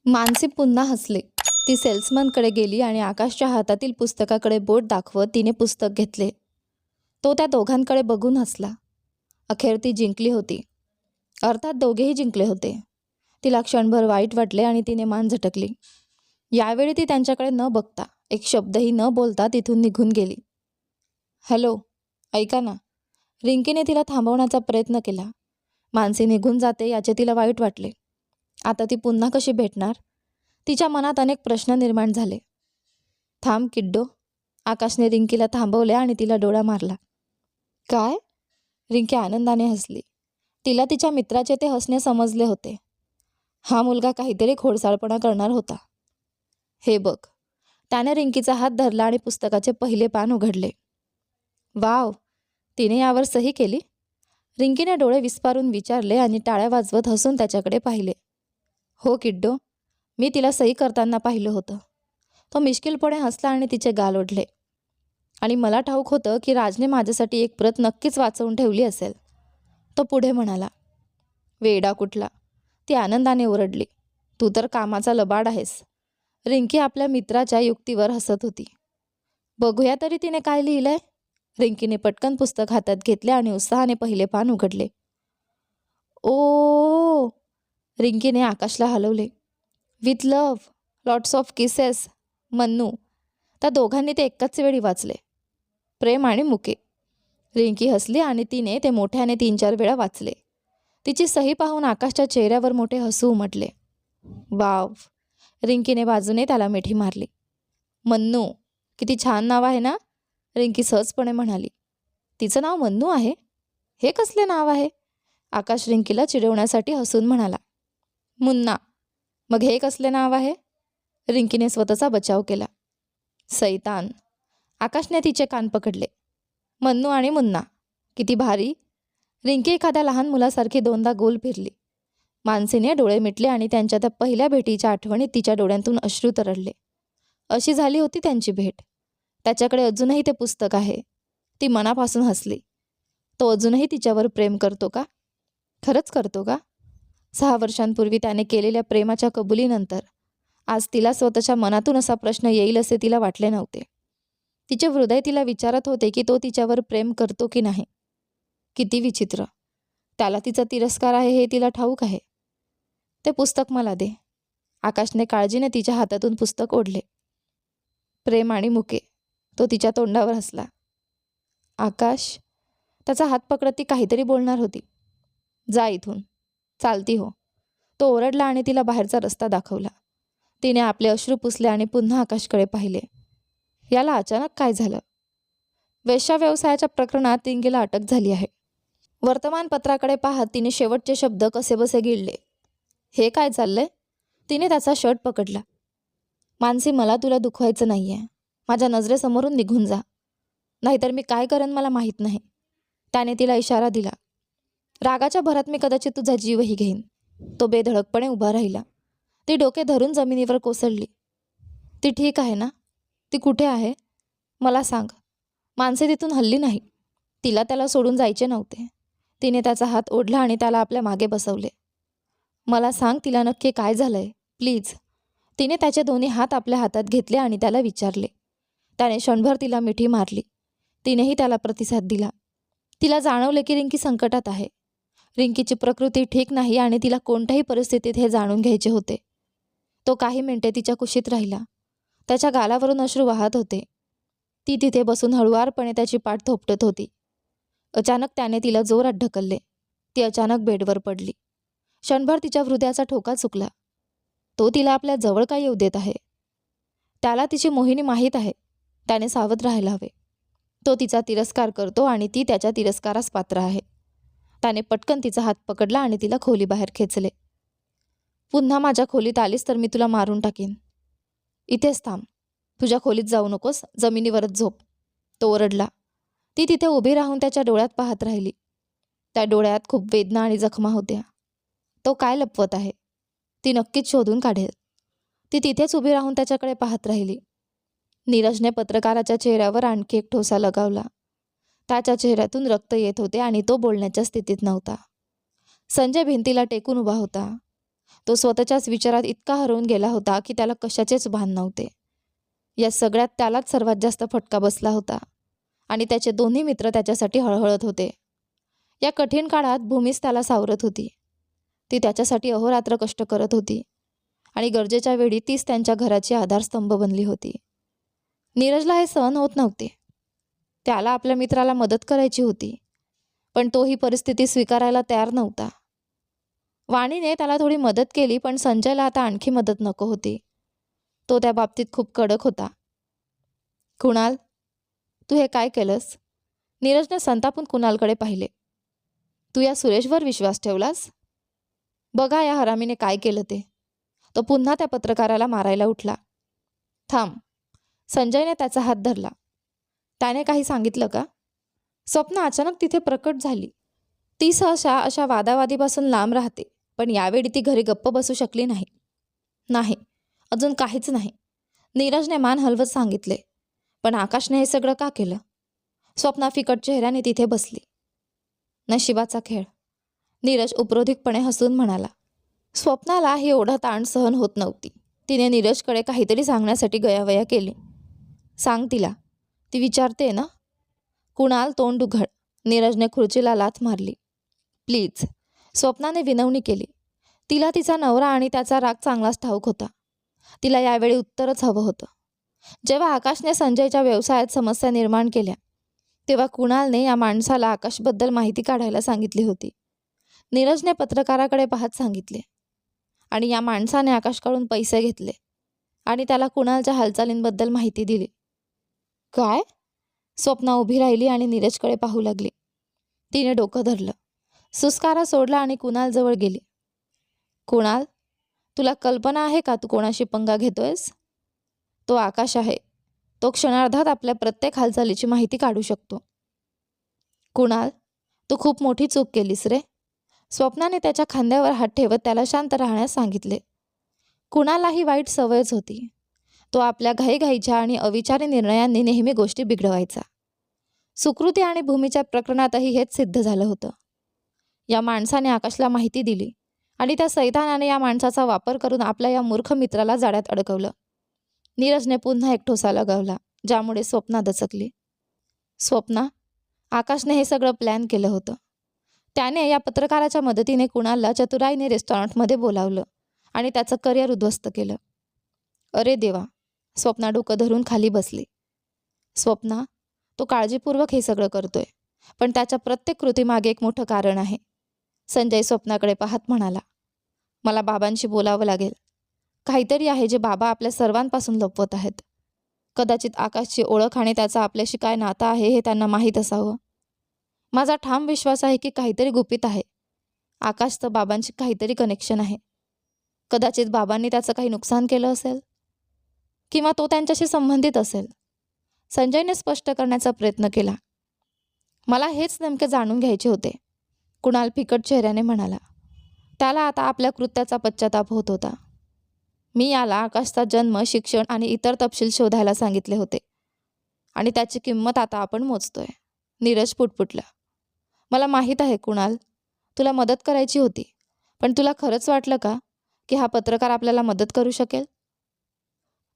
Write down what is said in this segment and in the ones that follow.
मानसी पुन्हा हसली. ती सेल्समनकडे गेली आणि आकाशच्या हातातील पुस्तकाकडे बोट दाखवत तिने पुस्तक घेतले. तो त्या दोघांकडे बघून हसला. अखेर ती जिंकली होती. अर्थात दोघेही जिंकले होते. तिला क्षणभर वाईट वाटले आणि तिने मान झटकली. यावेळी ती त्यांच्याकडे न बघता, एक शब्दही न बोलता तिथून निघून गेली. हॅलो, ऐका ना. रिंकीने तिला थांबवण्याचा प्रयत्न केला. मानसी निघून जाते याचे तिला वाईट वाटले. आता ती पुन्हा कशी भेटणार? तिच्या मनात अनेक प्रश्न निर्माण झाले. थांब किड्डो. आकाशने रिंकीला थांबवले आणि तिला डोळा मारला. काय? रिंकी आनंदाने हसली. तिला तिच्या मित्राचे ते हसणे समजले होते. हा मुलगा काहीतरी खोडसाळपणा करणार होता. हे बघ. त्याने रिंकीचा हात धरला आणि पुस्तकाचे पहिले पान उघडले. वाव, तिने यावर सही केली? रिंकीने डोळे विस्पारून विचारले आणि टाळ्या वाजवत हसून त्याच्याकडे पाहिले. हो किड्डो, मी तिला सही करताना पाहिलं होतं. तो मिश्किलपणे हसला आणि तिचे गाल ओढले. आणि मला ठाऊक होतं की राजने माझ्यासाठी एक प्रत नक्कीच वाचवून ठेवली असेल. तो पुढे म्हणाला. वेडा कुठला, ती आनंदाने ओरडली. तू तर कामाचा लबाड आहेस. रिंकी आपल्या मित्राच्या युक्तीवर हसत होती. बघूया तरी तिने काय लिहिलंय. रिंकीने पटकन पुस्तक हातात घेतले आणि उत्साहाने पहिले पान उघडले. ओ, रिंकीने आकाशला हलवले. With love, lots of kisses, Mannu. त्या दोघांनी ते एकाच वेळी वाचले. प्रेम आणि मुके. रिंकी हसली आणि तिने ते मोठ्याने 3-4 वेळा वाचले. तिची सही पाहून आकाशच्या चेहऱ्यावर मोठे हसू उमटले. वाव. रिंकीने बाजूने त्याला मिठी मारली. मन्नू, किती छान नाव आहे ना? रिंकी सहजपणे म्हणाली. तिचं नाव मन्नू आहे? हे कसले नाव आहे? आकाश रिंकीला चिडवण्यासाठी हसून म्हणाला. मुन्ना. मग हे कसले नाव आहे? रिंकीने स्वतःचा बचाव केला. सैतान. आकाशने तिचे कान पकडले. मन्नू आणि मुन्ना, किती भारी. रिंकी एखाद्या लहान मुलासारखी दोनदा गोल फिरली. मानसीने डोळे मिटले आणि त्यांच्या त्या पहिल्या भेटीच्या आठवणीत तिच्या डोळ्यांतून अश्रू तरळले. अशी झाली होती त्यांची भेट. त्याच्याकडे अजूनही ते पुस्तक आहे. ती मनापासून हसली. तो अजूनही तिच्यावर प्रेम करतो का? खरंच करतो का? 6 वर्षांपूर्वी त्याने केलेल्या प्रेमाच्या कबुलीनंतर आज तिला स्वतःच्या मनातून असा प्रश्न येईल असे तिला वाटले नव्हते. तिचे हृदय तिला विचारत होते की तो तिच्यावर प्रेम करतो की नाही. किती विचित्र. त्याला तिचा तिरस्कार आहे हे तिला ठाऊक आहे. ते पुस्तक मला दे. आकाशने काळजीने तिच्या हातातून पुस्तक ओढले. प्रेम आणि मुके. तो तिच्या तोंडावर हसला. आकाश. त्याचा हात पकडत ती काहीतरी बोलणार होती. जा इथून. चालती हो. तो ओरडला आणि तिला बाहेरचा रस्ता दाखवला. तिने आपले अश्रू पुसले आणि पुन्हा आकाशकडे पाहिले. याला अचानक काय झालं? वेश्या व्यवसायाच्या प्रकरणात रिंकीला अटक झाली आहे. वर्तमानपत्राकडे पाहत तिने शेवटचे शब्द कसेबसे गिळले. हे काय चाललंय? तिने त्याचा शर्ट पकडला. मानसी, मला तुला दुखवायचं नाहीये. माझ्या नजरेसमोरून निघून जा. नाहीतर मी काय करेन मला माहीत नाही. त्याने तिला इशारा दिला. रागाच्या भरात मी कदाचित तुझा जीवही घेईन. तो बेधडकपणे उभा राहिला. ती डोके धरून जमिनीवर कोसळली. ती ठीक आहे ना? ती कुठे आहे? मला सांग. मानसी तिथून हलली नाही. तिला त्याला सोडून जायचे नव्हते. तिने त्याचा हात ओढला आणि त्याला आपल्या मागे बसवले. मला सांग, तिला नक्की काय झालंय? प्लीज. तिने त्याचे दोन्ही हात आपल्या हातात घेतले आणि त्याला विचारले. त्याने क्षणभर तिला मिठी मारली. तिनेही त्याला प्रतिसाद दिला. तिला जाणवले की रिंकी संकटात आहे. रिंकीची प्रकृती ठीक नाही आणि तिला कोणत्याही परिस्थितीत हे जाणून घ्यायचे होते. तो काही मिनिटे तिच्या कुशीत राहिला. त्याच्या गालावरून अश्रू वाहत होते. ती तिथे बसून हळुवारपणे त्याची पाठ थोपटत होती. अचानक त्याने तिला जोरात ढकलले. ती अचानक बेडवर पडली. क्षणभर तिच्या हृदयाचा ठोका चुकला. तो तिला आपल्या जवळ काय येऊ देत आहे? त्याला तिची मोहिनी माहीत आहे. त्याने सावध राहायला हवे. तो तिचा तिरस्कार करतो आणि ती त्याच्या तिरस्कारास पात्र आहे. त्याने पटकन तिचा हात पकडला आणि तिला खोलीबाहेर खेचले. पुन्हा माझ्या खोलीत आलीस तर मी तुला मारून टाकीन. इथेच थांब. तुझ्या खोलीत जाऊ नकोस. जमिनीवरच झोप. तो ओरडला. ती तिथे उभी राहून त्याच्या डोळ्यात पाहत राहिली. त्या डोळ्यात खूप वेदना आणि जखमा होत्या. तो काय लपवत आहे? ती नक्कीच शोधून काढेल. ती तिथेच उभी राहून त्याच्याकडे पाहत राहिली. नीरजने पत्रकाराच्या चेहऱ्यावर आणखी एक ठोसा लगावला. त्याच्या चेहऱ्यातून रक्त येत होते आणि तो बोलण्याच्या स्थितीत नव्हता. संजय भिंतीला टेकून उभा होता. तो स्वतःच्याच विचारात इतका हरवून गेला होता की त्याला कशाचेच भान नव्हते. या सगळ्यात त्यालाच सर्वात जास्त फटका बसला होता आणि त्याचे दोन्ही मित्र त्याच्यासाठी हळहळत होते. या कठीण काळात भूमीच त्याला सावरत होती. ती त्याच्यासाठी अहोरात्र कष्ट करत होती आणि गरजेच्या वेळी तीच त्यांच्या घराची आधारस्तंभ बनली होती. नीरजला हे सहन होत नव्हते. त्याला आपल्या मित्राला मदत करायची होती, पण तो ही परिस्थिती स्वीकारायला तयार नव्हता. वाणीने त्याला थोडी मदत केली, पण संजयला आता आणखी मदत नको होती. तो त्या बाबतीत खूप कडक होता. कुणाल, तू हे काय केलंस? नीरजने संतापून कुणालकडे पाहिले. तू या सुरेशवर विश्वास ठेवलास? बघा या हरामीने काय केलं ते. तो पुन्हा त्या पत्रकाराला मारायला उठला. थांब. संजयने त्याचा हात धरला. त्याने काही सांगितलं का? स्वप्ना अचानक तिथे प्रकट झाली. ती सहसा अशा वादावादीपासून लांब राहते, पण यावेळी ती घरी गप्प बसू शकली नाही. नाही, अजून काहीच नाही, नीरजने मान हलवत सांगितले. पण आकाशने हे सगळं का केलं? स्वप्ना फिकट चेहऱ्याने तिथे बसली. नशिबाचा खेळ, नीरज उपरोधिकपणे हसून म्हणाला. स्वप्नाला ही एवढा ताण सहन होत नव्हती. तिने नीरजकडे काहीतरी सांगण्यासाठी गयावया केली. सांग तिला, ती विचारते ना. कुणाल तोंड उघड. नीरजने खुर्चीला लाथ मारली. प्लीज, स्वप्नाने विनवणी केली. तिला तिचा नवरा आणि त्याचा राग चांगलाच ठाऊक होता. तिला यावेळी उत्तरच हवं होतं. जेव्हा आकाशने संजयच्या व्यवसायात समस्या निर्माण केल्या, तेव्हा कुणालने या माणसाला आकाशबद्दल माहिती काढायला सांगितली होती. नीरजने पत्रकाराकडे पाहत सांगितले. आणि या माणसाने आकाशकडून पैसे घेतले आणि त्याला कुणालच्या हालचालींबद्दल माहिती दिली. काय? स्वप्ना उभी राहिली आणि नीरजकडे पाहू लागली. तिने डोकं धरलं, सुस्कारा सोडला आणि कुणालजवळ गेली. कुणाल, तुला कल्पना आहे का तू कोणाशी पंगा घेतोयस? तो आकाश आहे. तो क्षणार्धात आपल्या प्रत्येक हालचालीची माहिती काढू शकतो. कुणाल, तू खूप मोठी चूक केलीस रे. स्वप्नाने त्याच्या खांद्यावर हात ठेवत त्याला शांत राहण्यास सांगितले. कुणाला ही वाईट सवयच होती. तो आपल्या घाईघाईच्या आणि अविचारी निर्णयांनी नेहमी गोष्टी बिघडवायचा. सुकृती आणि भूमीच्या प्रकरणातही हेच सिद्ध झालं होतं. या माणसाने आकाशला माहिती दिली आणि त्या सैतानाने या माणसाचा वापर करून आपल्या या मूर्ख मित्राला जाळ्यात अडकवलं. नीरजने पुन्हा एक ठोसा लगावला, ज्यामुळे स्वप्ना दचकली. स्वप्ना, आकाशने हे सगळं प्लॅन केलं होतं. त्याने या पत्रकाराच्या मदतीने कुणालला चतुराईने रेस्टॉरंटमध्ये बोलावलं आणि त्याचं करिअर उद्ध्वस्त केलं. अरे देवा, स्वप्ना डोकं धरून खाली बसली. स्वप्ना, तो काळजीपूर्वक हे सगळं करतोय, पण त्याच्या प्रत्येक कृतीमागे एक मोठं कारण आहे. संजय स्वप्नाकडे पाहत म्हणाला. मला बाबांशी बोलावं लागेल. काहीतरी आहे जे बाबा आपल्या सर्वांपासून लपवत आहेत. कदाचित आकाशची ओळख आणि त्याचा आपल्याशी काय नातं आहे हे त्यांना माहीत असावं. माझा ठाम विश्वास आहे की काहीतरी गुपित आहे. आकाशचं बाबांशी काहीतरी कनेक्शन आहे. कदाचित बाबांनी त्याचं काही नुकसान केलं असेल किंवा तो त्यांच्याशी संबंधित असेल. संजयने स्पष्ट करण्याचा प्रयत्न केला. मला हेच नेमके जाणून घ्यायचे होते, कुणाल फिकट चेहऱ्याने म्हणाला. त्याला आता आपल्या कृत्याचा पश्चाताप होत होता. मी याला आकाशचा जन्म, शिक्षण आणि इतर तपशील शोधायला सांगितले होते आणि त्याची किंमत आता आपण मोजतोय. नीरज पुटपुटला. मला माहीत आहे कुणाल, तुला मदत करायची होती, पण तुला खरंच वाटलं का की हा पत्रकार आपल्याला मदत करू शकेल?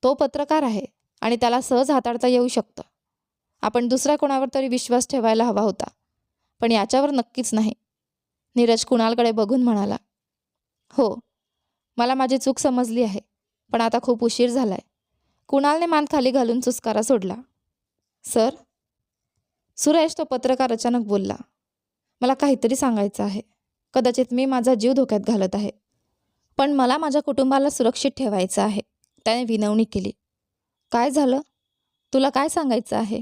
तो पत्रकार आहे आणि त्याला सहज हाताळता येऊ शकतं. आपण दुसऱ्या कोणावर तरी विश्वास ठेवायला हवा होता, पण याच्यावर नक्कीच नाही. नीरज कुणालकडे बघून म्हणाला. हो, मला माझी चूक समजली आहे, पण आता खूप उशीर झालाय. कुणालने मान खाली घालून चुस्कारा सोडला. सर? सुरेश, तो पत्रकार अचानक बोलला. मला काहीतरी सांगायचं आहे. कदाचित मी माझा जीव धोक्यात घालत आहे, पण मला माझ्या कुटुंबाला सुरक्षित ठेवायचं आहे. त्याने विनवणी केली. काय झालं? तुला काय सांगायचं आहे?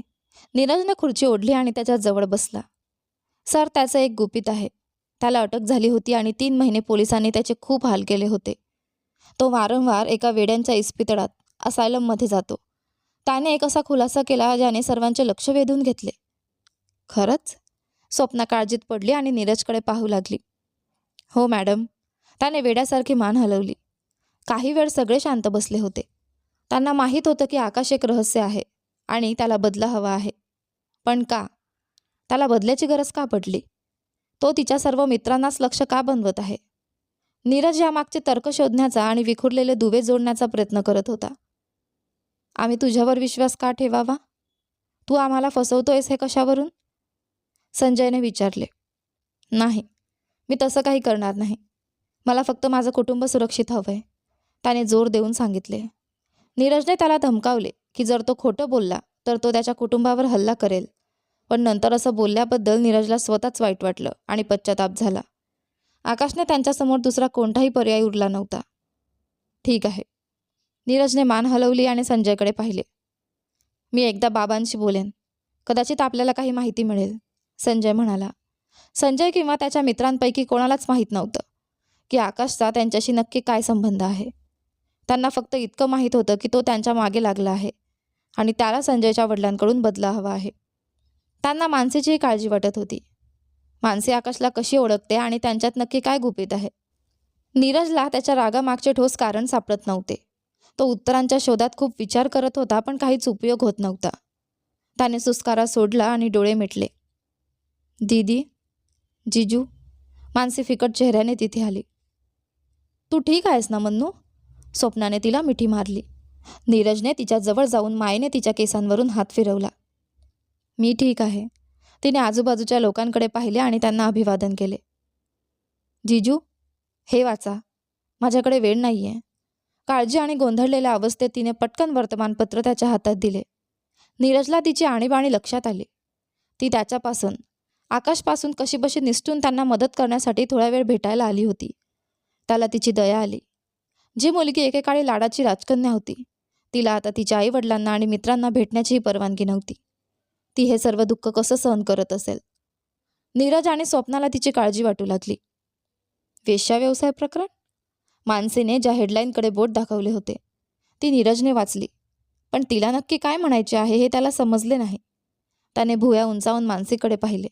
नीरजने खुर्ची ओढली आणि त्याच्या जवळ बसला. सर, त्याचं एक गुपित आहे. त्याला अटक झाली होती आणि 3 महिने पोलिसांनी त्याचे खूप हाल केले होते. तो वारंवार एका वेड्यांच्या इस्पितळात, असायलममध्ये जातो. त्याने एक असा खुलासा केला ज्याने सर्वांचे लक्ष वेधून घेतले. खरंच? स्वप्ना काळजीत पडली आणि नीरजकडे पाहू लागली. हो मॅडम. त्याने वेड्यासारखी मान हलवली. काही वेळ सगळे शांत बसले होते. त्यांना माहीत होतं की आकाश एक रहस्य आहे आणि त्याला बदला हवा आहे. पण का? त्याला बदल्याची गरज का पडली? तो तिच्या सर्व मित्रांनाच लक्ष का बनवत आहे? नीरज यामागचे तर्क शोधण्याचा आणि विखुरलेले दुवे जोडण्याचा प्रयत्न करत होता. आम्ही तुझ्यावर विश्वास का ठेवावा? तू आम्हाला फसवतोयस हे कशावरून? संजयने विचारले. नाही, मी तसं काही करणार नाही. मला फक्त माझं कुटुंब सुरक्षित हवंय, त्याने जोर देऊन सांगितले. नीरजने त्याला धमकावले की जर तो खोटं बोलला तर तो त्याच्या कुटुंबावर हल्ला करेल. पण नंतर असं बोलल्याबद्दल नीरजला स्वतःच वाईट वाटलं आणि पश्चाताप झाला. आकाशने त्यांच्यासमोर दुसरा कोणताही पर्याय उरला नव्हता. ठीक आहे. नीरजने मान हलवली आणि संजयकडे पाहिले. मी एकदा बाबांशी बोलेन. कदाचित आपल्याला काही माहिती मिळेल, संजय म्हणाला. संजय किंवा त्याच्या मित्रांपैकी कोणालाच माहीत नव्हतं की आकाशचा त्यांच्याशी नक्की काय संबंध आहे. त्यांना फक्त इतकं माहीत होतं की तो त्यांच्या मागे लागला आहे आणि त्याला संजयच्या वडिलांकडून बदला हवा आहे. त्यांना मानसीचीही काळजी वाटत होती. मानसी आकाशला कशी ओळखते आणि त्यांच्यात नक्की काय गुपित आहे? नीरजला त्याच्या रागामागचे ठोस कारण सापडत नव्हते. तो उत्तरांच्या शोधात खूप विचार करत होता, पण काहीच उपयोग होत नव्हता. त्याने सुस्कारा सोडला आणि डोळे मिटले. दीदी, जिजू, मानसी फिकट चेहऱ्याने तिथे आली. तू ठीक आहेस ना मन्नू? स्वप्नाने तिला मिठी मारली. नीरजने तिच्या जवळ जाऊन मायेने तिच्या केसांवरून हात फिरवला. मी ठीक आहे. तिने आजूबाजूच्या लोकांकडे पाहिले आणि त्यांना अभिवादन केले. जिजू, हे वाचा. माझ्याकडे वेळ नाहीये. काळजी आणि गोंधळलेल्या अवस्थेत तिने पटकन वर्तमानपत्र त्याच्या हातात दिले. नीरजला तिची आणीबाणी लक्षात आली. ती त्याच्यापासून, आकाशपासून कशीबशी निसटून त्यांना मदत करण्यासाठी थोडा वेळ भेटायला आली होती. त्याला तिची दया आली. जी मुलगी एकेकाळी लाडाची राजकन्या होती, तिला आता तिच्या आईवडिलांना आणि मित्रांना भेटण्याचीही परवानगी नव्हती. ती हे सर्व दुःख कसं सहन करत असेल? नीरज आणि स्वप्नाला तिची काळजी वाटू लागली. वेश्या व्यवसाय प्रकरण? मानसीने ज्या हेडलाईनकडे बोट दाखवले होते ती नीरजने वाचली, पण तिला नक्की काय म्हणायचे आहे हे त्याला समजले नाही. त्याने भुवया उंचावून मानसीकडे पाहिले.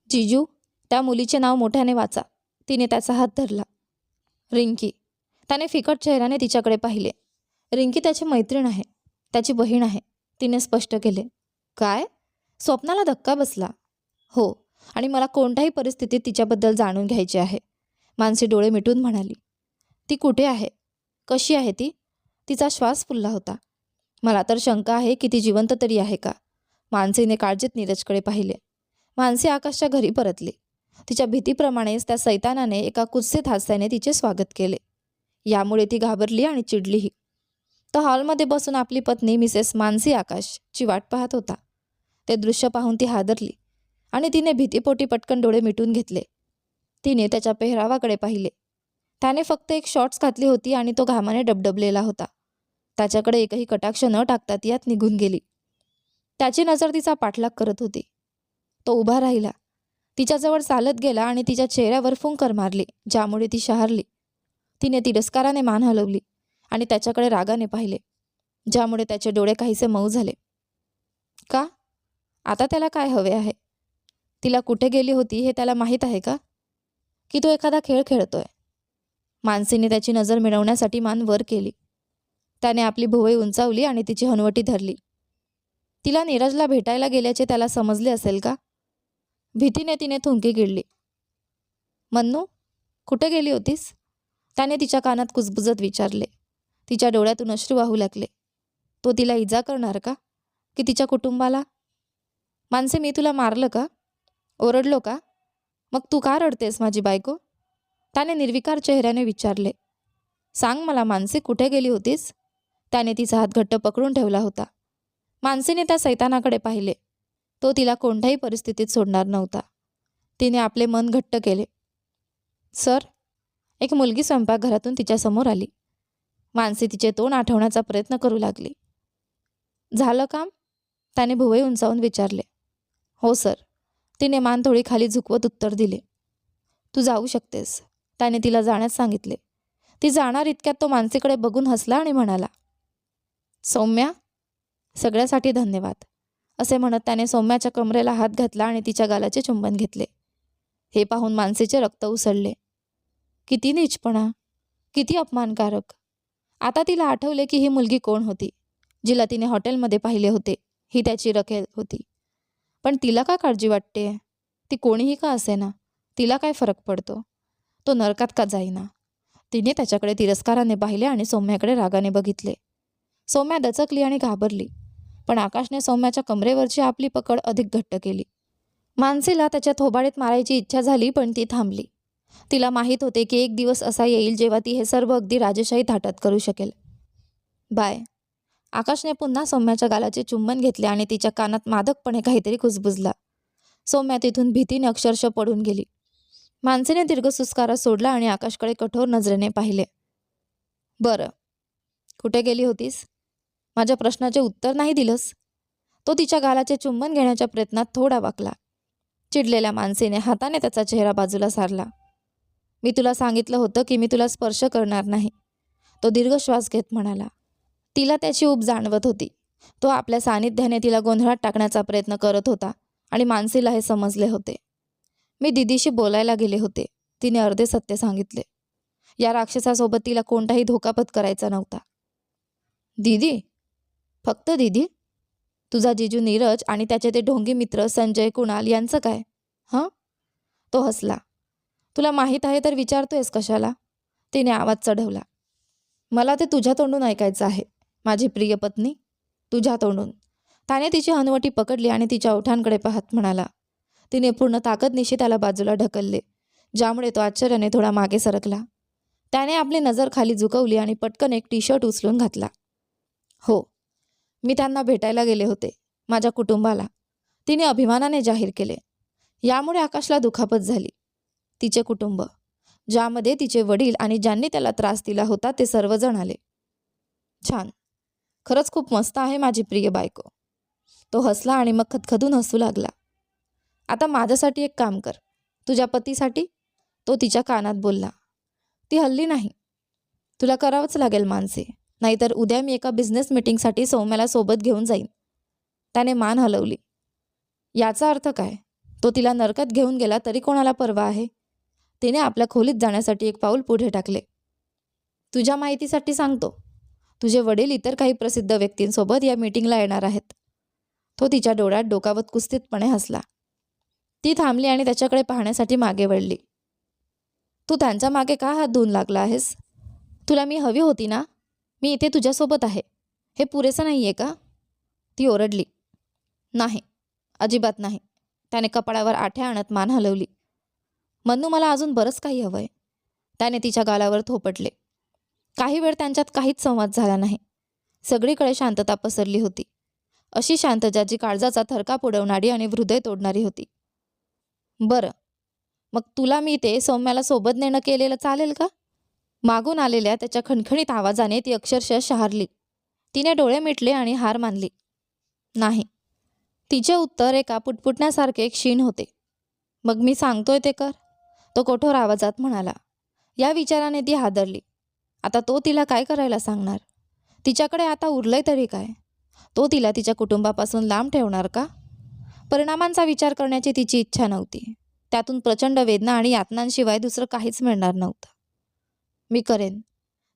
जिजू, त्या मुलीचे नाव मोठ्याने वाचा. तिने त्याचा हात धरला. रिंकी. त्याने फिकट चेहऱ्याने तिच्याकडे पाहिले. रिंकी त्याची मैत्रीण आहे, त्याची बहीण आहे, तिने स्पष्ट केले. काय? स्वप्नाला धक्का बसला. हो, आणि मला कोणत्याही परिस्थितीत तिच्याबद्दल जाणून घ्यायचे आहे, मानसी डोळे मिटून म्हणाली. ती कुठे आहे? कशी आहे ती? तिचा श्वास फुलला होता. मला तर शंका आहे की ती जिवंत तरी आहे का? मानसीने काळजीत नीरजकडे पाहिले. मानसी आकाशच्या घरी परतली. तिच्या भीतीप्रमाणेच त्या सैतानाने एका कुत्सित हास्याने तिचे स्वागत केले. यामुळे ती घाबरली आणि चिडलीही. तो हॉलमध्ये बसून आपली पत्नी मिसेस मानसी आकाशची वाट पाहत होता. ते दृश्य पाहून ती हादरली आणि तिने भीतीपोटी पटकन डोळे मिटून घेतले. तिने त्याच्या पेहरावाकडे पाहिले. त्याने फक्त एक शॉर्ट्स घातली होती आणि तो घामाने डबडबलेला होता. त्याच्याकडे एकही कटाक्ष न टाकता ती आत निघून गेली. त्याची नजर तिचा पाठलाग करत होती. तो उभा राहिला. तिच्याजवळ चालत गेला आणि तिच्या चेहऱ्यावर फुंकर मारली, ज्यामुळे ती शहारली. तिने तिरस्काराने मान हलवली आणि त्याच्याकडे रागाने पाहिले, ज्यामुळे त्याचे डोळे काहीसे मऊ झाले. का? आता त्याला काय हवे आहे? तिला कुठे गेली होती हे त्याला माहीत आहे का? की तो एखादा खेळ खेळतोय? मानसीने त्याची नजर मिळवण्यासाठी मान वर केली. त्याने आपली भुवई उंचावली आणि तिची हनवटी धरली. तिला नीरजला भेटायला गेल्याचे त्याला समजले असेल का? भीतीने तिने थुंकी गिळली. मन्नू, कुठे गेली होतीस? त्याने तिच्या कानात कुजबुजत विचारले. तिच्या डोळ्यातून अश्रू वाहू लागले. तो तिला इजा करणार का? की तिच्या कुटुंबाला? मानसी, मी तुला मारलं का? ओरडलो का? मग तू का रडतेस माझी बायको? त्याने निर्विकार चेहऱ्याने विचारले. सांग मला मानसी, कुठे गेली होतीस? त्याने तिचा हात घट्ट पकडून ठेवला होता. मानसीने त्या सैतानाकडे पाहिले. तो तिला कोणत्याही परिस्थितीत सोडणार नव्हता. तिने आपले मन घट्ट केले. सर, एक मुलगी स्वयंपाकघरातून तिच्यासमोर आली. मानसी तिचे तोंड आठवण्याचा प्रयत्न करू लागली. झालं काम? त्याने भुवई उंचावून विचारले. हो सर, तिने मान थोडी खाली झुकवत उत्तर दिले. तू जाऊ शकतेस, त्याने तिला जाण्यास सांगितले. ती जाणार इतक्यात तो मानसीकडे बघून हसला आणि म्हणाला, सौम्या, सगळ्यासाठी धन्यवाद, असे म्हणत त्याने सौम्याच्या कमरेला हात घातला आणि तिच्या गालाचे चुंबन घेतले. हे पाहून मानसीचे रक्त उसळले. किती नीचपणा, किती अपमानकारक. आता तिला आठवले की ही मुलगी कोण होती, जिला तिने हॉटेलमध्ये पाहिले होते. ही त्याची रखेल होती. पण तिला का काळजी वाटते? ती कोणीही का असेना, तिला काय फरक पडतो? तो नरकात का जाईना? तिने त्याच्याकडे तिरस्काराने पाहिले आणि सौम्याकडे रागाने बघितले. सौम्या दचकली आणि घाबरली, पण आकाशने सौम्याच्या कमरेवरची आपली पकड अधिक घट्ट केली. मानसीला त्याच्या थोबाडीत मारायची इच्छा झाली, पण ती थांबली. तिला माहीत होते की एक दिवस असा येईल जेव्हा ती हे सर्व अगदी राजेशाही थाटात करू शकेल. बाय. आकाशने पुन्हा सौम्याच्या गालाचे चुंबन घेतले आणि तिच्या कानात मादकपणे काहीतरी कुजबुजला. सौम्या तिथून भीतीने अक्षरशः पडून गेली. मानसीने दीर्घ सुस्कारा सोडला आणि आकाशकडे कठोर नजरेने पाहिले. बरं, कुठे गेली होतीस? माझ्या प्रश्नाचे उत्तर नाही दिलंस. तो तिच्या गालाचे चुंबन घेण्याच्या प्रयत्नात थोडा वाकला. चिडलेल्या मानसीने हाताने त्याचा चेहरा बाजूला सारला. मी तुला सांगितलं होतं की मी तुला स्पर्श करणार नाही, तो दीर्घ श्वास घेत म्हणाला. तिला त्याची ऊब जाणवत होती. तो आपल्या सानिध्याने तिला गोंधळात टाकण्याचा प्रयत्न करत होता आणि मानसीला हे समजले होते. मी दीदीशी बोलायला गेले होते, तिने अर्धे सत्य सांगितले. या राक्षसासोबत तिला कोणताही धोका पत्करायचा नव्हता. दीदी? फक्त दीदी? तुझा जिजू नीरज आणि त्याचे ते ढोंगी मित्र संजय, कुणाल यांचं काय? हां? तो हसला. तुला माहीत आहे तर विचारतोयस कशाला? तिने आवाज चढवला. मला ते तुझ्या तोंडून ऐकायचं आहे, माझी प्रिय पत्नी, तुझ्या तोंडून. त्याने तिची हनुवटी पकडली आणि तिच्या ओठांकडे पाहत म्हणाला. तिने पूर्ण ताकदनिशी त्याला बाजूला ढकलले, ज्यामुळे तो आश्चर्याने थोडा मागे सरकला. त्याने आपली नजर खाली झुकवली आणि पटकन एक टी-शर्ट उचलून घातला. हो, मी त्यांना भेटायला गेले होते, माझ्या कुटुंबाला, तिने अभिमानाने जाहीर केले. यामुळे आकाशला दुखापत झाली. तिचे कुटुंब, ज्यामध्ये तिचे वडील आणि ज्यांनी त्याला त्रास दिला होता ते सर्वजण आले. छान, खरंच खूप मस्त आहे माझी प्रिय बायको. तो हसला आणि मग खदखदून हसू लागला. आता माझ्यासाठी एक काम कर, तुझ्या पतीसाठी, तो तिच्या कानात बोलला. ती हल्ली नाही. तुला करावंच लागेल मानसी, नाहीतर उद्या मी एका बिझनेस मीटिंगसाठी सौम्याला सोबत घेऊन जाईन. त्याने मान हलवली. याचा अर्थ काय? तो तिला नरकात घेऊन गेला तरी कोणाला पर्वा आहे? तिने आपल्या खोलीत जाण्यासाठी एक पाऊल पुढे टाकले. तुझ्या माहितीसाठी सांगतो, तुझे वडील इतर काही प्रसिद्ध व्यक्तींसोबत या मीटिंगला येणार आहेत. तो तिच्या डोळ्यात डोकावत कुस्तीतपणे हसला. ती थांबली आणि त्याच्याकडे पाहण्यासाठी मागे वळली. तू त्यांच्या मागे का हात धुवून लागला आहेस? तुला मी हवी होती ना? मी इथे तुझ्यासोबत आहे, हे पुरेसं नाही आहे का? ती ओरडली. नाही, अजिबात नाही. त्याने कपाळावर आठ्या आणत मान हलवली. मन्नू, मला अजून बरंच काही हवं आहे. त्याने तिच्या गालावर थोपटले. काही वेळ त्यांच्यात काहीच संवाद झाला नाही. सगळीकडे शांतता पसरली होती, अशी शांतता जी काळजाचा थरकाप उडवणारी आणि हृदय तोडणारी होती. बरं, मग तुला मी ते सौम्याला सोबत नेणं केलेलं चालेल का? मागून आलेल्या त्याच्या खणखणीत आवाजाने ती अक्षरशः शहारली. तिने डोळे मिटले आणि हार मानली. नाही. तिचे उत्तर एका पुटपुटण्यासारखे क्षीण होते. मग मी सांगतोय ते कर, तो कठोर आवाजात म्हणाला. या विचाराने ती हादरली. आता तो तिला काय करायला सांगणार? तिच्याकडे आता उरलंय तरी काय? तो तिला तिच्या कुटुंबापासून लांब ठेवणार का? परिणामांचा विचार करण्याची तिची इच्छा नव्हती. त्यातून प्रचंड वेदना आणि यातनांशिवाय दुसरं काहीच मिळणार नव्हतं. मी करेन,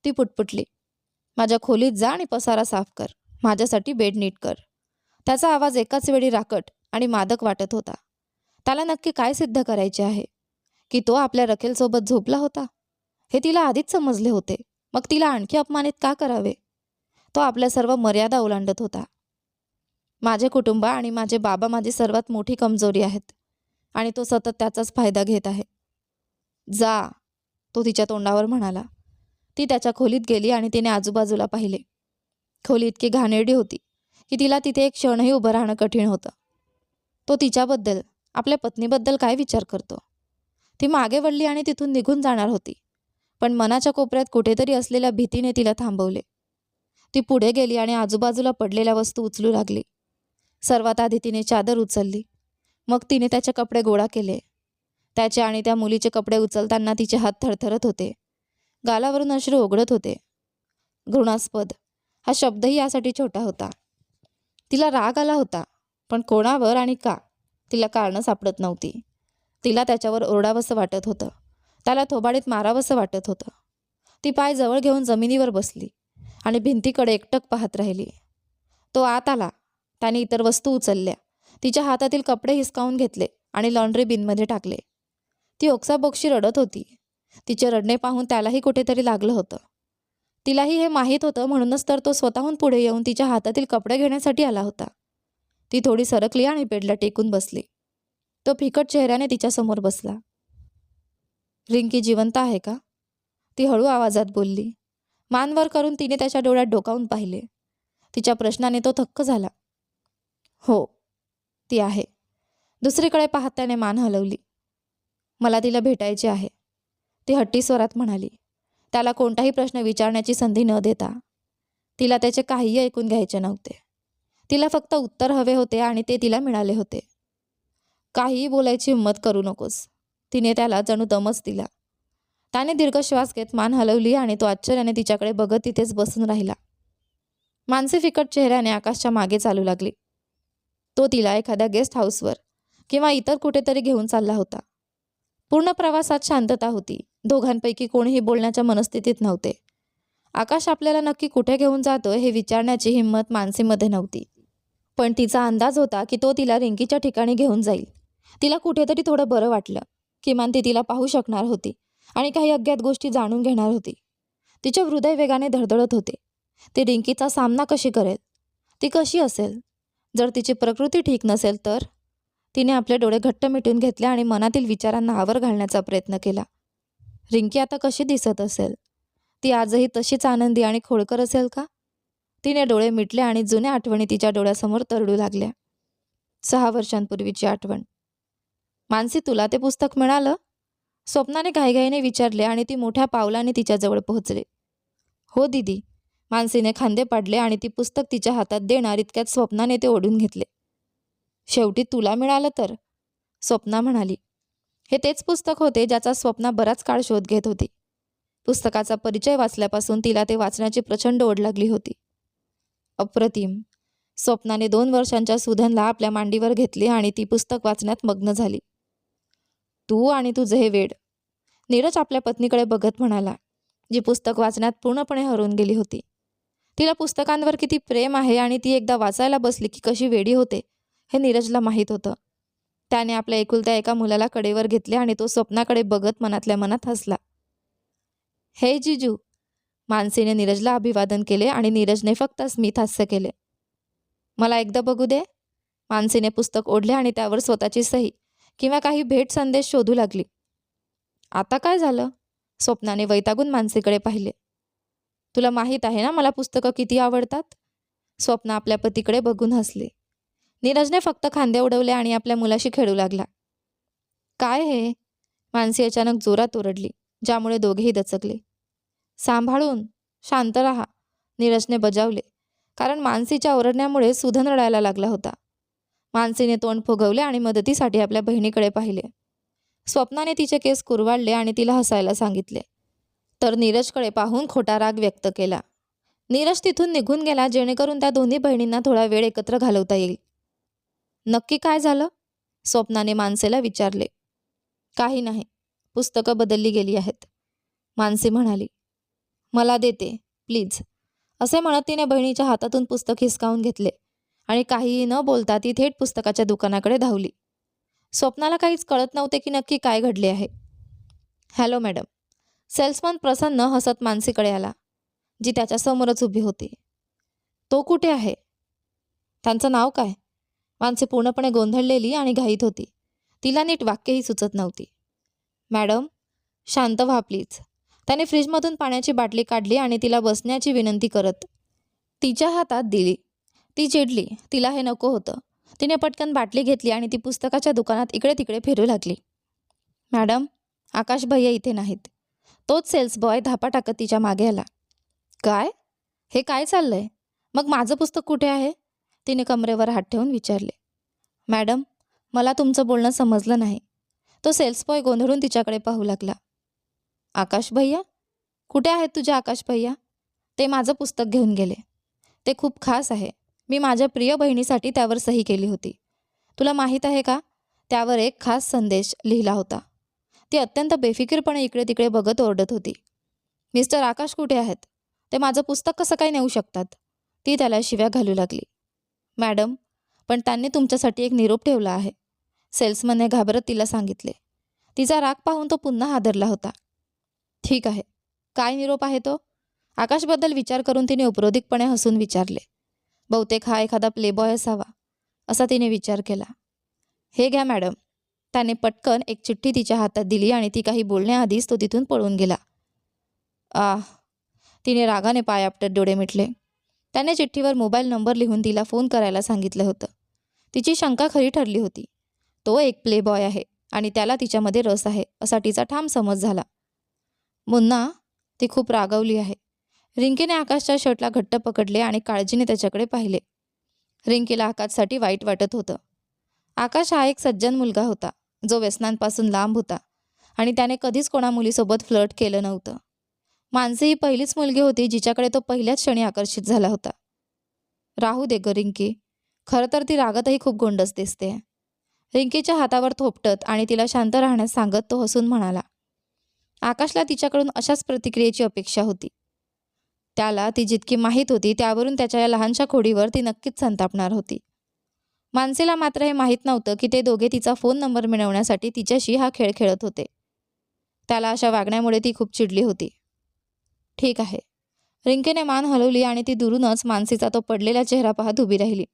ती पुटपुटली. माझ्या खोलीत जा आणि पसारा साफ कर, माझ्यासाठी बेड नीट कर. त्याचा आवाज एकाच वेळी राकट आणि मादक वाटत होता. त्याला नक्की काय सिद्ध करायचे आहे? की तो आपल्या रखेलसोबत झोपला होता? हे तिला आधीच समजले होते, मग तिला आणखी अपमानित का करावे? तो आपल्या सर्व मर्यादा ओलांडत होता. माझे कुटुंब आणि माझे बाबा माझी सर्वात मोठी कमजोरी आहेत आणि तो सतत त्याचाच फायदा घेत आहे. जा, तो तिच्या तोंडावर म्हणाला. ती त्याच्या खोलीत गेली आणि तिने आजूबाजूला पाहिले. खोली इतकी घाणेरडी होती की तिला तिथे एक क्षणही उभं राहणं कठीण होतं. तो तिच्याबद्दल, आपल्या पत्नीबद्दल काय विचार करतो? ती मागे वळली आणि तिथून निघून जाणार होती, पण मनाच्या कोपऱ्यात कुठेतरी असलेल्या भीतीने तिला थांबवले. ती पुढे गेली आणि आजूबाजूला पडलेल्या वस्तू उचलू लागली. सर्वात आधी तिने चादर उचलली, मग तिने त्याचे कपडे गोळा केले. त्याचे आणि त्या मुलीचे कपडे उचलताना तिचे हात थरथरत होते. गालावरून अश्रू ओघळत होते. घृणास्पद हा शब्दही यासाठी छोटा होता. तिला राग आला होता, पण कोणावर आणि का तिला कारणं सापडत नव्हती. तिला त्याच्यावर ओरडावंसं वाटत होतं, त्याला थोबाडीत मारावंसं वाटत होतं. ती पाय जवळ घेऊन जमिनीवर बसली आणि भिंतीकडे एकटक पाहत राहिली. तो आत आला. त्याने इतर वस्तू उचलल्या, तिच्या हातातील कपडे हिसकावून घेतले आणि लॉन्ड्री बिनमध्ये टाकले. ती ओक्साबोक्शी रडत होती. तिचे रडणे पाहून त्यालाही कुठेतरी लागलं होतं. तिलाही हे माहीत होतं, म्हणूनच तर तो स्वतःहून पुढे येऊन तिच्या हातातील कपडे घेण्यासाठी आला होता. ती थोडी सरकली आणि बेडला टेकून बसली. तो फिकट चेहऱ्याने तिच्यासमोर बसला. रिंकी जिवंत आहे का? ती हळू आवाजात बोलली. मान वर करून तिने त्याच्या डोळ्यात डोकावून पाहिले. तिच्या प्रश्नाने तो थक्क झाला. हो, ती आहे. दुसरीकडे पाहत त्याने मान हलवली. मला तिला भेटायचे आहे, ती हट्टी स्वरात म्हणाली, त्याला कोणताही प्रश्न विचारण्याची संधी न देता. तिला त्याचे काहीही ऐकून घ्यायचे नव्हते. तिला फक्त उत्तर हवे होते आणि ते तिला मिळाले होते. काहीही बोलायची हिंमत करू नकोस, तिने त्याला जणू दमच दिला. त्याने दीर्घ श्वास घेत मान हलवली आणि तो आश्चर्याने तिच्याकडे बघत तिथेच बसून राहिला. मानसी फिकट चेहऱ्याने आकाशच्या मागे चालू लागली. तो तिला एखाद्या गेस्ट हाऊसवर किंवा इतर कुठेतरी घेऊन चालला होता. पूर्ण प्रवासात शांतता होती. दोघांपैकी कोणीही बोलण्याच्या मनस्थितीत नव्हते. आकाश आपल्याला नक्की कुठे घेऊन जातोय हे विचारण्याची हिंमत मानसीमध्ये नव्हती. पण तिचा अंदाज होता की तो तिला रिंकीच्या ठिकाणी घेऊन जाईल. तिला कुठेतरी थोडं बरं वाटलं. किमान ती तिला पाहू शकणार होती आणि काही अज्ञात गोष्टी जाणून घेणार होती. तिचे हृदय वेगाने धडधडत होते. ती रिंकीचा सामना कशी करेल? ती कशी असेल? जर तिची प्रकृती ठीक नसेल तर? तिने आपले डोळे घट्ट मिटून घेतले आणि मनातील विचारांना आवर घालण्याचा प्रयत्न केला. रिंकी आता कशी दिसत असेल? ती आजही तशीच आनंदी आणि खोडकर असेल का? तिने डोळे मिटले आणि जुन्या आठवणी तिच्या डोळ्यासमोर तरळू लागल्या. 6 वर्षांपूर्वीची आठवण. मानसी, तुला ते पुस्तक मिळालं? स्वप्नाने घाईघाईने विचारले आणि ती मोठ्या पावलाने तिच्याजवळ पोहोचले. हो दीदी, मानसीने खांदे पाडले आणि ती पुस्तक तिच्या हातात देणार इतक्यात स्वप्नाने ते ओढून घेतले. शेवटी तुला मिळालं तर? स्वप्ना म्हणाली. हे तेच पुस्तक होते ज्याचा स्वप्ना बराच काळ शोध घेत होती. पुस्तकाचा परिचय वाचल्यापासून तिला ते वाचण्याची प्रचंड ओढ लागली होती. अप्रतिम. स्वप्नाने 2 वर्षांच्या सुधनला आपल्या मांडीवर घेतले आणि ती पुस्तक वाचण्यात मग्न झाली. तू आणि तुझे हे वेड, नीरज आपल्या पत्नीकडे बघत म्हणाला, जी पुस्तक वाचण्यात पूर्णपणे हरवून गेली होती. तिला पुस्तकांवर किती प्रेम आहे आणि ती एकदा वाचायला बसली की कशी वेडी होते हे नीरजला माहीत होतं. त्याने आपल्या एकुलत्या एका मुलाला कडेवर घेतले आणि तो स्वप्नाकडे बघत मनातल्या मनात हसला. हे जिजू, मानसीने नीरजला अभिवादन केले आणि नीरजने फक्त स्मित हास्य केले. मला एकदा बघू दे. मानसीने पुस्तक ओढले आणि त्यावर स्वतःची सही किंवा काही भेट संदेश शोधू लागली. आता काय झालं? स्वप्नाने वैतागून मानसीकडे पाहिले. तुला माहीत आहे ना मला पुस्तकं किती आवडतात? स्वप्ना आपल्या पतीकडे बघून हसले. नीरजने फक्त खांदे उडवले आणि आपल्या मुलाशी खेळू लागला. काय हे? मानसी अचानक जोरात ओरडली, ज्यामुळे दोघेही दचकले. सांभाळून, शांत राहा, नीरजने बजावले, कारण मानसीच्या ओरडण्यामुळे सुधन रडायला लागला होता. मानसीने तोंड फुगवले आणि मदतीसाठी आपल्या बहिणीकडे पाहिले. स्वप्नाने तिचे केस कुरवाळले आणि तिला हसायला सांगितले, तर नीरजकडे पाहून खोटा राग व्यक्त केला. नीरज तिथून निघून गेला जेणेकरून त्या दोन्ही बहिणींना थोडा वेळ एकत्र घालवता येईल. नक्की काय झालं? स्वप्नाने मानसीला विचारले. काही नाही, पुस्तकं बदलली गेली आहेत, मानसी म्हणाली. मला देते प्लीज, असे म्हणत तिने बहिणीच्या हातातून पुस्तक हिसकावून घेतले आणि काहीही न बोलता ती थेट पुस्तकाच्या दुकानाकडे धावली. स्वप्नाला काहीच कळत नव्हते की नक्की काय घडले आहे. Hello madam. सेल्समन प्रसन्न हसत मानसीकडे आला, जी त्याच्यासमोरच उभी होती. तो कुठे आहे? त्यांचं नाव काय? मानसी पूर्णपणे गोंधळलेली आणि घाईत होती. तिला नीट वाक्यही सुचत नव्हती. मॅडम, शांत व्हा प्लीज. त्याने फ्रीजमधून पाण्याची बाटली काढली आणि तिला बसण्याची विनंती करत तिच्या हातात दिली. ती चिडली. तिला हे नको होतं. तिने पटकन बाटली घेतली आणि ती पुस्तकाच्या दुकानात इकडे तिकडे फिरू लागली. मॅडम, आकाश भैया इथे नाहीत. तोच सेल्स बॉय धापा टाकत तिच्या मागे आला. काय? हे काय चाललंय? मग माझं पुस्तक कुठे आहे? तिने कमरेवर हात ठेवून विचारले. मॅडम, मला तुमचं बोलणं समजलं नाही. तो सेल्स बॉय गोंधळून तिच्याकडे पाहू लागला. आकाश भैया? कुठे आहेत तुझे आकाश भैया? ते माझं पुस्तक घेऊन गेले. ते खूप खास आहे. मी माझ्या प्रिय बहिणीसाठी त्यावर सही केली होती. तुला माहीत आहे का, त्यावर एक खास संदेश लिहिला होता. ती अत्यंत बेफिकीरपणे इकडे तिकडे बघत ओरडत होती. मिस्टर आकाश कुठे आहेत? ते माझं पुस्तक कसं काय नेऊ शकतात? ती त्याला शिव्या घालू लागली. मॅडम, पण त्यांनी तुमच्यासाठी एक निरोप ठेवला आहे, सेल्समनने घाबरत तिला सांगितले. तिचा राग पाहून तो पुन्हा हादरला होता. ठीक आहे. काय निरोप आहे तो? आकाशबद्दल विचार करून तिने उपरोधिकपणे हसून विचारले. बहुतेक हा एखादा प्लेबॉय असावा, असा तिने विचार केला. हे घ्या मॅडम. त्याने पटकन एक चिठ्ठी तिच्या हातात दिली आणि ती काही बोलण्याआधीच तो तिथून पळून गेला. आह, तिने रागाने पाय आपटत डोळे मिटले. त्याने चिठ्ठीवर मोबाईल नंबर लिहून तिला फोन करायला सांगितलं होतं. तिची शंका खरी ठरली होती. तो एक प्लेबॉय आहे आणि त्याला तिच्यामध्ये रस आहे असा तिचा ठाम समज झाला. मुन्ना, ती खूप रागावली आहे. रिंकीने आकाशच्या शर्टला घट्ट पकडले आणि काळजीने त्याच्याकडे पाहिले. रिंकीला आकाशसाठी वाईट वाटत होतं. आकाश हा एक सज्जन मुलगा होता, जो व्यसनांपासून लांब होता आणि त्याने कधीच कोणा मुलीसोबत फ्लर्ट केलं नव्हतं. मानसी ही पहिलीच मुलगी होती जिच्याकडे तो पहिल्याच क्षणी आकर्षित झाला होता. राहू दे ग रिंकी, खरं तर ती रागातही खूप गोंडस दिसते. रिंकीच्या हातावर थोपटत आणि तिला शांत राहण्यास सांगत तो हसून म्हणाला. आकाशला तिच्याकडून अशाच प्रतिक्रियेची अपेक्षा होती. त्याला ती जितकी माहीत होती त्यावरून त्याच्या या लहानशा खोडीवर ती नक्कीच संतापणार होती. मानसीला मात्र हे माहीत नव्हतं की ते दोघे तिचा फोन नंबर मिळवण्यासाठी तिच्याशी हा खेळ खेळत होते. त्याला अशा वागण्यामुळे ती खूप चिडली होती. ठीक आहे. रिंकीने मान हलवली आणि ती दुरूनच मानसीचा तो पडलेला चेहरा पाहत उभी राहिली.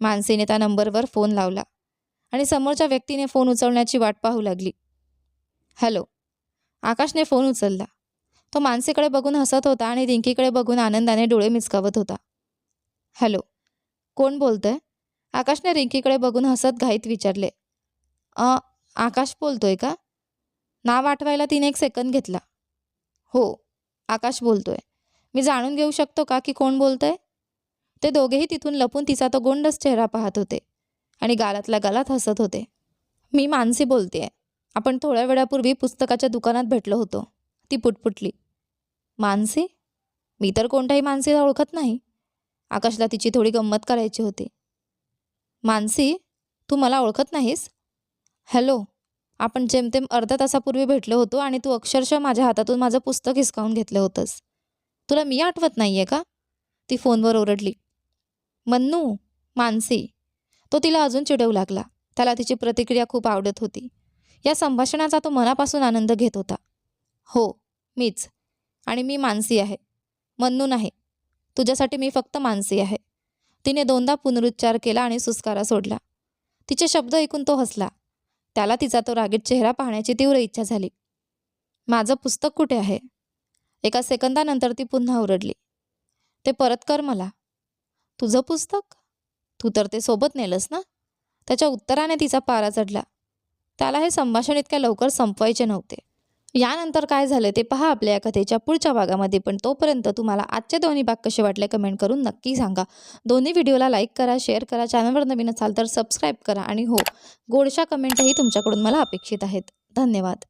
मानसीने त्या नंबरवर फोन लावला आणि समोरच्या व्यक्तीने फोन उचलण्याची वाट पाहू लागली. हॅलो. आकाशने फोन उचलला. तो मानसीकडे बघून हसत होता आणि रिंकीकडे बघून आनंदाने डोळे मिचकावत होता. हॅलो. कोण बोलतंय? आकाशने रिंकीकडे बघून हसत घाईत विचारले. आकाश बोलतोय का? नाव आठवायला तिने एक सेकंद घेतला. हो, आकाश बोलतोय. मी जाणून घेऊ शकतो का की कोण बोलतंय? ते दोघेही तिथून लपून तिचा तो गोंडस चेहरा पाहत होते आणि गालातल्या गालात हसत होते. मी मानसी बोलतेय. आपण थोड्या वेळापूर्वी पुस्तकाच्या दुकानात भेटलो होतो. ती पुटपुटली. मानसी? मी तर कोणत्याही मानसीला ओळखत नाही. आकाशला तिची थोडी गंमत करायची होती. मानसी, तू मला ओळखत नाहीस? हॅलो. आपण जेमतेम अर्ध्या तासापूर्वी भेटलो होतो आणि तू अक्षरशः माझ्या हातातून माझं पुस्तक हिसकावून घेतलं होतंस. तुला मी आठवत नाहीये का? ती फोनवर ओरडली. मन्नू, मानसी. तो तिला अजून चिडवू लागला. त्याला तिची प्रतिक्रिया खूप आवडत होती. या संभाषणाचा तो मनापासून आनंद घेत होता. हो, मीच. आणि मी मानसी आहे, मन्नू नाही. तुझ्यासाठी मी फक्त मानसी आहे. तिने दोनदा पुनरुच्चार केला आणि सुस्कारा सोडला. तिचे शब्द ऐकून तो हसला. त्याला तिचा तो रागीट चेहरा पाहण्याची तीव्र इच्छा झाली. माझं पुस्तक कुठे आहे? एका सेकंदानंतर ती पुन्हा ओरडली. ते परत कर मला. तुझं पुस्तक? तू तर ते सोबत नेलंस ना? त्याच्या उत्तराने तिचा पारा चढला. त्याला हे संभाषण इतक्या लवकर संपवायचे नव्हते. यानंतर काय झालं ते पहा आपल्या या कथेच्या पुढच्या भागामध्ये. पण तोपर्यंत तुम्हाला आजचे दोन्ही भाग कसे वाटले कमेंट करून नक्की सांगा. दोन्ही व्हिडिओला लाईक करा, शेअर करा, चॅनलवर नवीन असाल तर सबस्क्राईब करा आणि हो, गोडशा कमेंटही तुमच्याकडून मला अपेक्षित आहेत. धन्यवाद.